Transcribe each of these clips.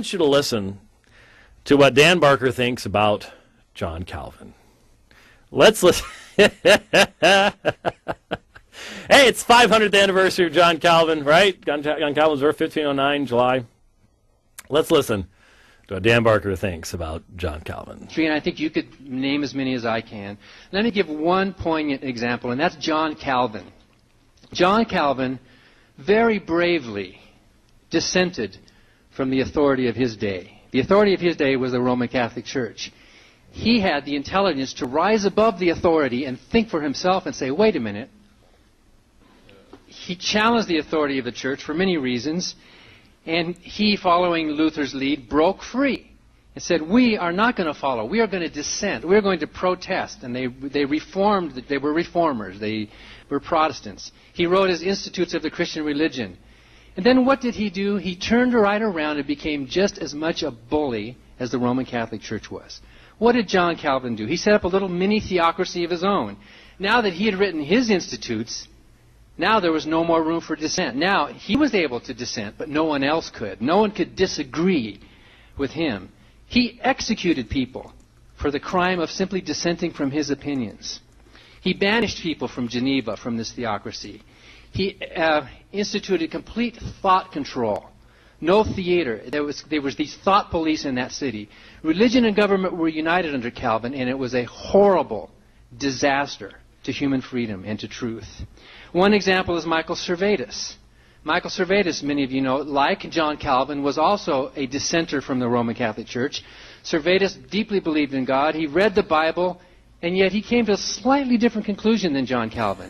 want you to listen to what Dan Barker thinks about John Calvin. Let's listen. Hey, it's 500th anniversary of John Calvin, right? John Calvin's birth, 1509, July. Let's listen to what Dan Barker thinks about John Calvin. And I think you could name as many as I can. Let me give one poignant example, and that's John Calvin. John Calvin very bravely dissented from the authority of his day. The authority of his day was the Roman Catholic Church. He had the intelligence to rise above the authority and think for himself and say, wait a minute. He challenged the authority of the church for many reasons, and he, following Luther's lead, broke free and said, we are not going to follow. We are going to dissent. We are going to protest. And they reformed. They were reformers. They were Protestants. He wrote his Institutes of the Christian Religion. And then what did he do? He turned right around and became just as much a bully as the Roman Catholic Church was. What did John Calvin do? He set up a little mini theocracy of his own. Now that he had written his Institutes, now there was no more room for dissent. Now he was able to dissent, but no one else could. No one could disagree with him. He executed people for the crime of simply dissenting from his opinions. He banished people from Geneva, from this theocracy. He instituted complete thought control. No theater. There was these thought police in that city. Religion and government were united under Calvin, and it was a horrible disaster to human freedom and to truth. One example is Michael Servetus. Michael Servetus, many of you know, like John Calvin, was also a dissenter from the Roman Catholic Church. Servetus deeply believed in God. He read the Bible, and yet he came to a slightly different conclusion than John Calvin.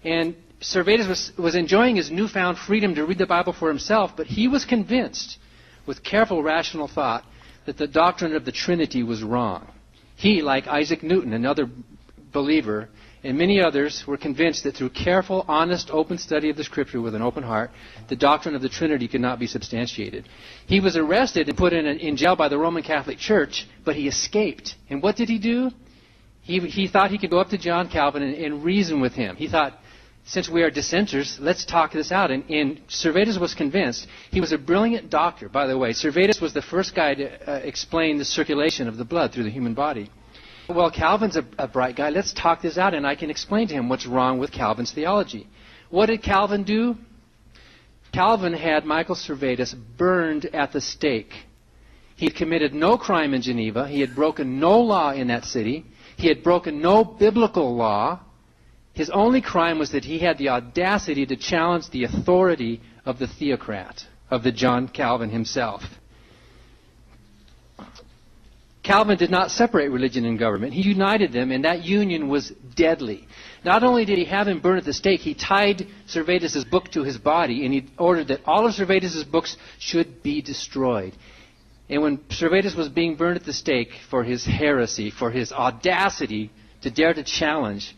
And Servetus was enjoying his newfound freedom to read the Bible for himself, but he was convinced, with careful rational thought, that the doctrine of the Trinity was wrong. He, like Isaac Newton, another believer, and many others, were convinced that through careful, honest, open study of the Scripture with an open heart, the doctrine of the Trinity could not be substantiated. He was arrested and put in jail by the Roman Catholic Church, but he escaped. And what did he do? He thought he could go up to John Calvin and reason with him. He thought, since we are dissenters, let's talk this out. And Servetus was convinced. He was a brilliant doctor, by the way. Servetus was the first guy to explain the circulation of the blood through the human body. Well, Calvin's a bright guy. Let's talk this out, and I can explain to him what's wrong with Calvin's theology. What did Calvin do? Calvin had Michael Servetus burned at the stake. He had committed no crime in Geneva. He had broken no law in that city. He had broken no biblical law. His only crime was that he had the audacity to challenge the authority of the theocrat, of the John Calvin himself. Calvin did not separate religion and government. He united them, and that union was deadly. Not only did he have him burned at the stake, he tied Servetus' book to his body, and he ordered that all of Servetus' books should be destroyed. And when Servetus was being burned at the stake for his heresy, for his audacity to dare to challenge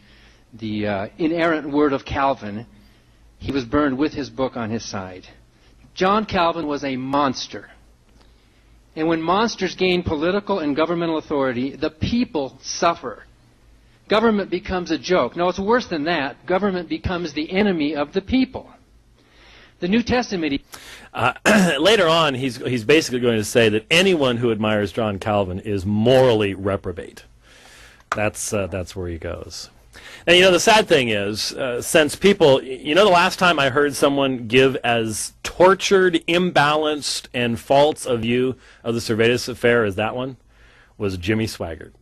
the inerrant word of Calvin, he was burned with his book on his side. John Calvin was a monster. And when monsters gain political and governmental authority, the people suffer. Government becomes a joke. No, it's worse than that. Government becomes the enemy of the people. The New Testament... Later on, he's basically going to say that anyone who admires John Calvin is morally reprobate. That's where he goes. And you know, the sad thing is, since people, you know, the last time I heard someone give as tortured, imbalanced, and false a view of the Servetus affair as that one was Jimmy Swaggart.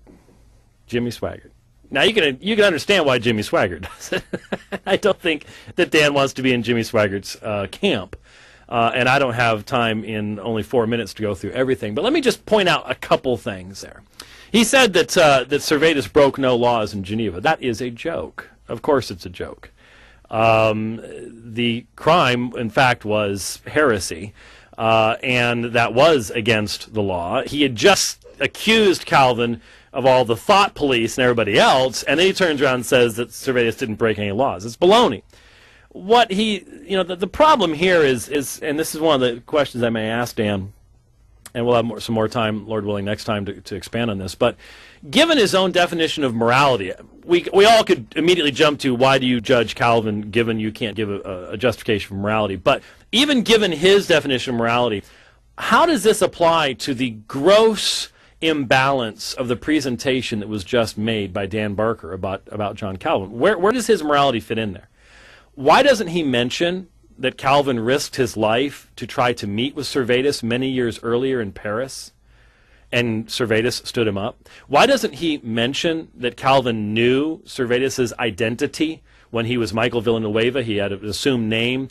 Jimmy Swaggart. Now you can understand why Jimmy Swaggart does it. I don't think that Dan wants to be in Jimmy Swaggart's camp. And I don't have time in only 4 minutes to go through everything. But let me just point out a couple things there. He said that Servetus broke no laws in Geneva. That is a joke. Of course it's a joke. The crime, in fact, was heresy, and that was against the law. He had just accused Calvin of all the thought police and everybody else, and then he turns around and says that Servetus didn't break any laws. It's baloney. What he, you know, the problem here is, and this is one of the questions I may ask Dan, and we'll have some more time, Lord willing, next time to expand on this. But given his own definition of morality, we all could immediately jump to why do you judge Calvin given you can't give a justification for morality. But even given his definition of morality, how does this apply to the gross imbalance of the presentation that was just made by Dan Barker about John Calvin? Where does his morality fit in there? Why doesn't he mention that Calvin risked his life to try to meet with Servetus many years earlier in Paris, and Servetus stood him up? Why doesn't he mention that Calvin knew Servetus's identity when he was Michael Villanueva? He had an assumed name,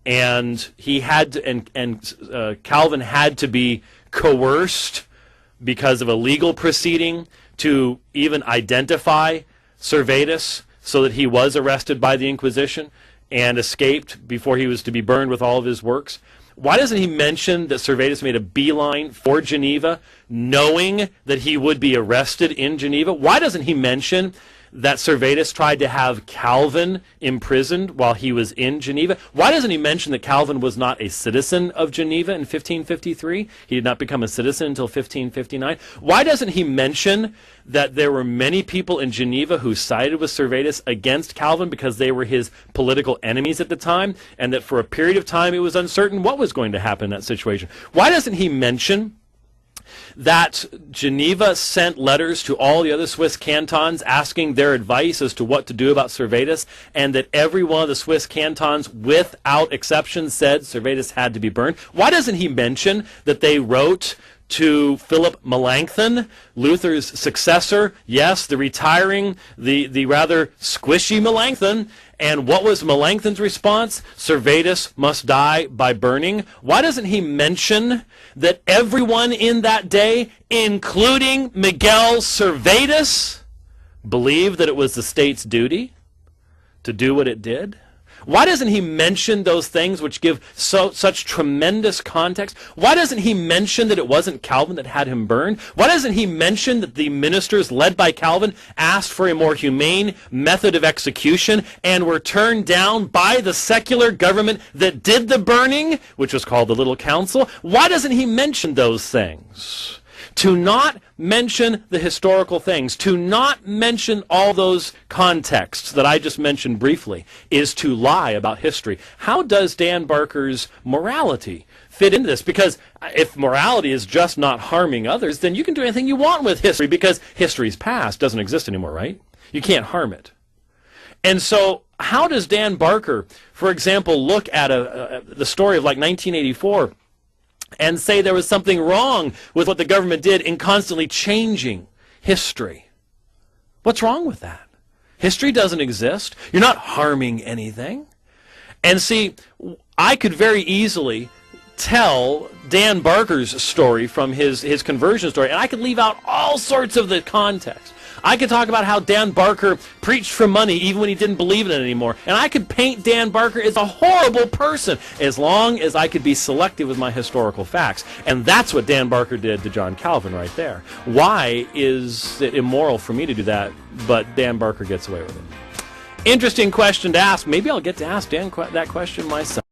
and he had to, Calvin had to be coerced because of a legal proceeding to even identify Servetus, so that he was arrested by the Inquisition and escaped before he was to be burned with all of his works. Why doesn't he mention that Servetus made a beeline for Geneva, knowing that he would be arrested in Geneva? Why doesn't he mention that Servetus tried to have Calvin imprisoned while he was in Geneva? Why doesn't he mention that Calvin was not a citizen of Geneva in 1553? He did not become a citizen until 1559. Why doesn't he mention that there were many people in Geneva who sided with Servetus against Calvin because they were his political enemies at the time, and that for a period of time it was uncertain what was going to happen in that situation? Why doesn't he mention that Geneva sent letters to all the other Swiss cantons asking their advice as to what to do about Servetus, and that every one of the Swiss cantons, without exception, said Servetus had to be burned? Why doesn't he mention that they wrote to Philip Melanchthon, Luther's successor, yes, the retiring, the rather squishy Melanchthon? And what was Melanchthon's response? Servetus must die by burning. Why doesn't he mention that everyone in that day, including Miguel Servetus, believed that it was the state's duty to do what it did? Why doesn't he mention those things which give such tremendous context? Why doesn't he mention that it wasn't Calvin that had him burned? Why doesn't he mention that the ministers led by Calvin asked for a more humane method of execution and were turned down by the secular government that did the burning, which was called the Little Council? Why doesn't he mention those things? To not mention the historical things, to not mention all those contexts that I just mentioned briefly, is to lie about history. How does Dan Barker's morality fit into this? Because if morality is just not harming others, then you can do anything you want with history, because history's past doesn't exist anymore, right? You can't harm it. And so how does Dan Barker, for example, look at the story of like 1984 and say there was something wrong with what the government did in constantly changing history? What's wrong with that? History doesn't exist. You're not harming anything. And see, I could very easily tell Dan Barker's story from his conversion story, and I could leave out all sorts of the context. I could talk about how Dan Barker preached for money even when he didn't believe in it anymore. And I could paint Dan Barker as a horrible person as long as I could be selective with my historical facts. And that's what Dan Barker did to John Calvin right there. Why is it immoral for me to do that, but Dan Barker gets away with it? Interesting question to ask. Maybe I'll get to ask Dan that question myself.